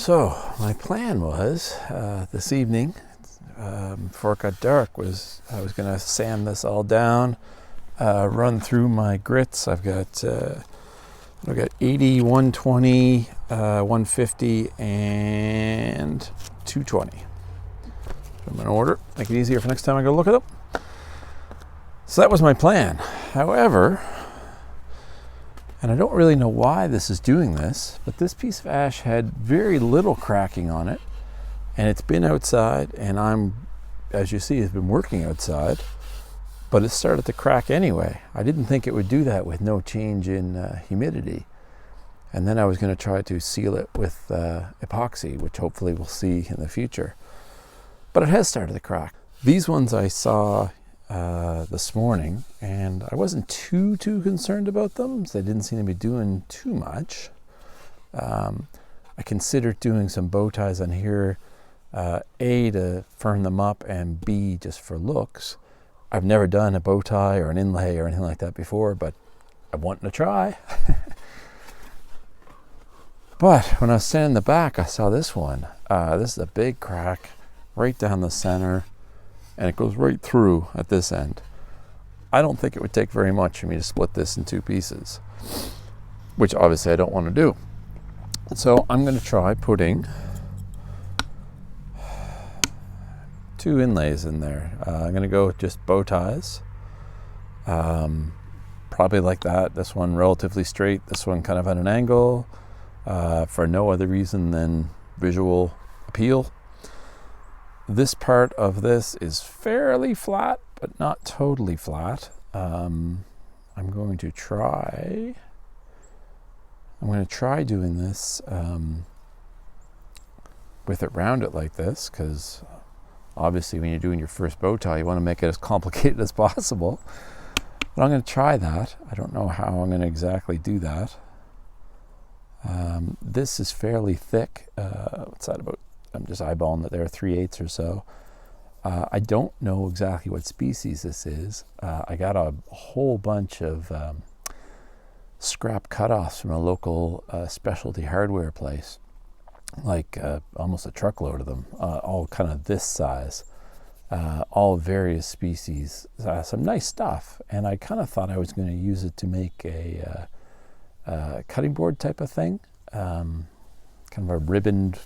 So my plan was this evening, before it got dark, was I was going to sand this all down, run through my grits. I've got 80, 120, 150, and 220. Put them in order, make it easier for next time I go look at them. So that was my plan. However, and I don't really know why this is doing this, but this piece of ash had very little cracking on it, and it's been outside, and as you see, it's been working outside, but it started to crack anyway. I didn't think it would do that with no change in humidity. And then I was going to try to seal it with epoxy, which hopefully we'll see in the future. But it has started to crack. These ones I saw this morning, and I wasn't too concerned about them, so they didn't seem to be doing too much. I considered doing some bow ties on here, A, to firm them up, and B, just for looks. I've never done a bow tie or an inlay or anything like that before, but I want to try. But when I was standing in the back, I saw this one. This is a big crack right down the center, and it goes right through at this end. I don't think it would take very much for me to split this in two pieces, which obviously I don't want to do. So I'm going to try putting 2 inlays in there. I'm going to go with just bow ties. Probably like that. This one relatively straight, this one kind of at an angle, for no other reason than visual appeal. This part of this is fairly flat, but not totally flat. I'm going to try doing this with it rounded like this, because obviously when you're doing your first bow tie, you want to make it as complicated as possible. But I'm going to try that. I don't know how I'm going to exactly do that. This is fairly thick. What's that about? I'm just eyeballing it there, 3/8 or so. I don't know exactly what species this is. I got a whole bunch of scrap cutoffs from a local specialty hardware place, like almost a truckload of them, all kind of this size, all various species, some nice stuff. And I kind of thought I was going to use it to make a cutting board type of thing, kind of a ribboned,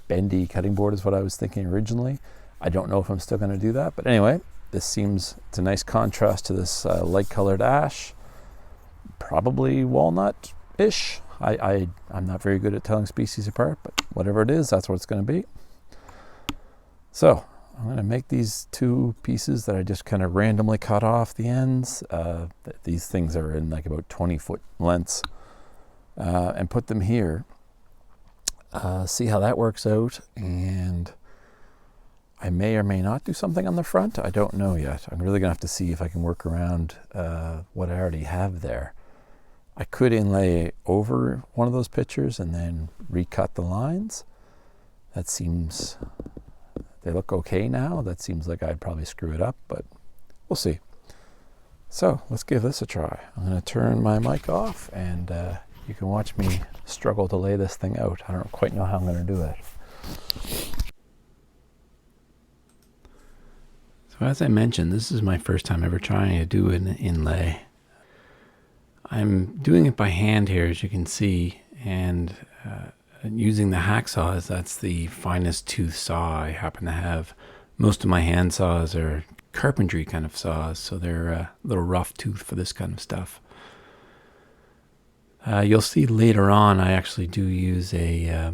bendy cutting board is what I was thinking originally. I don't know if I'm still going to do that, but anyway, it's a nice contrast to this light colored ash, probably walnut-ish. I'm not very good at telling species apart, but whatever it is, that's what it's going to be. So I'm going to make these 2 pieces that I just kind of randomly cut off the ends. These things are in like about 20-foot lengths, and put them here. See how that works out, and I may or may not do something on the front. I don't know yet. I'm really gonna have to see if I can work around what I already have there. I could inlay over one of those pictures and then recut the lines. That seems, they look okay now. That seems like I'd probably screw it up, but we'll see. So let's give this a try. I'm gonna turn my mic off, and you can watch me struggle to lay this thing out. I don't quite know how I'm going to do it. So as I mentioned, this is my first time ever trying to do an inlay. I'm doing it by hand here, as you can see, and using the hacksaw, as that's the finest tooth saw I happen to have. Most of my hand saws are carpentry kind of saws, so they're a little rough tooth for this kind of stuff. You'll see later on I actually do use a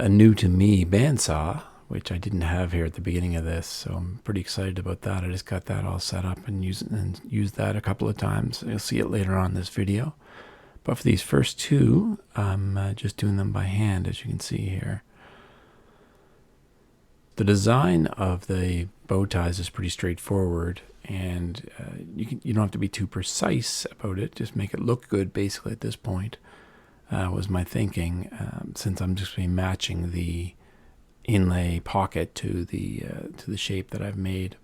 new to me bandsaw, which I didn't have here at the beginning of this, so I'm pretty excited about that. I just got that all set up and used that a couple of times. You'll see it later on in this video. But for these first 2, I'm just doing them by hand, as you can see here. The design of the bow ties is pretty straightforward, and you don't have to be too precise about it. Just make it look good, basically, at this point, was my thinking, since I'm just going to be matching the inlay pocket to the shape that I've made.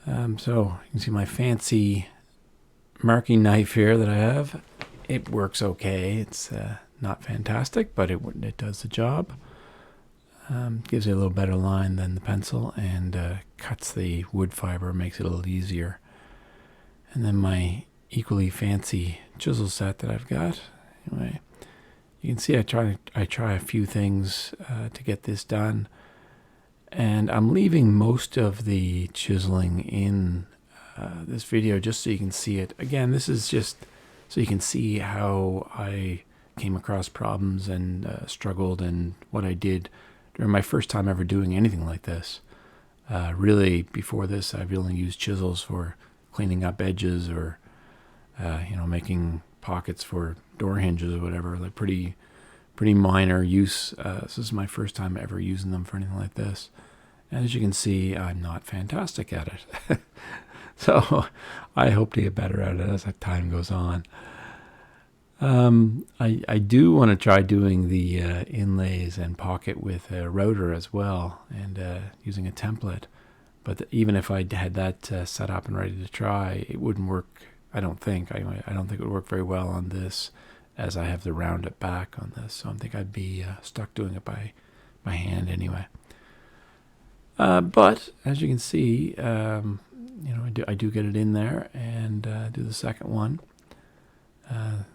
So you can see my fancy marking knife here that I have. it works okay. It's not fantastic, but it does the job. Gives you a little better line than the pencil, and cuts the wood fiber, makes it a little easier. And then my equally fancy chisel set that I've got. Anyway, you can see I try a few things to get this done, and I'm leaving most of the chiseling in this video just so you can see it. Again, this is just so you can see how I came across problems and struggled, and what I did during my first time ever doing anything like this. Really, before this, I've only used chisels for cleaning up edges, or making pockets for door hinges or whatever. Like pretty minor use. This is my first time ever using them for anything like this. And as you can see, I'm not fantastic at it. So I hope to get better at it as time goes on. I do want to try doing the inlays and pocket with a router as well, and using a template. But even if I had that set up and ready to try, it wouldn't work. I don't think. I don't think it would work very well on this, as I have to round it back on this. So I think I'd be stuck doing it by hand anyway. But as you can see, I do get it in there, and do the second one.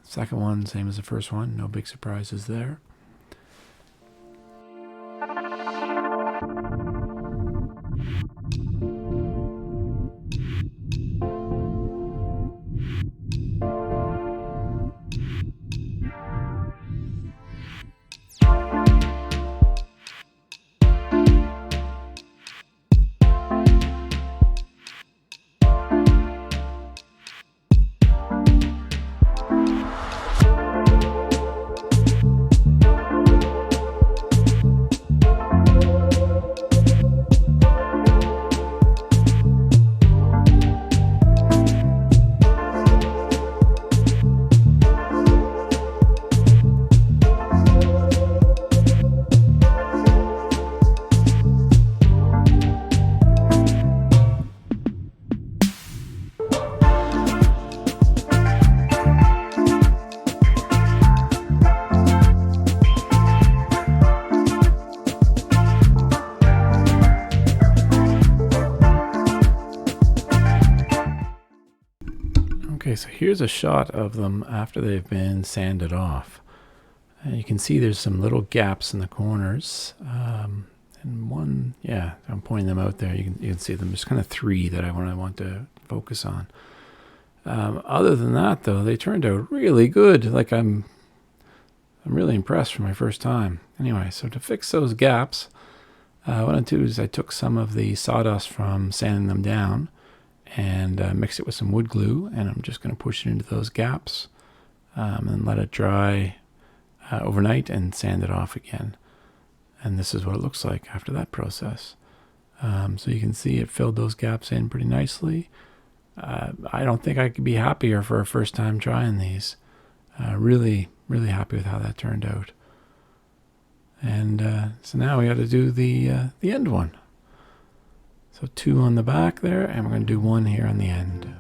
Second one, same as the first one. No big surprises there. Okay, so here's a shot of them after they've been sanded off. And you can see there's some little gaps in the corners. And one, yeah, I'm pointing them out there. You can see them. There's kind of three that I want to focus on. Other than that, though, they turned out really good. Like I'm really impressed for my first time. Anyway, so to fix those gaps, what I do is I took some of the sawdust from sanding them down, and mix it with some wood glue, and I'm just going to push it into those gaps, and let it dry overnight, and sand it off again. And this is what it looks like after that process. So you can see it filled those gaps in pretty nicely. I don't think I could be happier for a first time trying these. Really happy with how that turned out. And so now we got to do the end one. So 2 on the back there, and we're going to do 1 here on the end.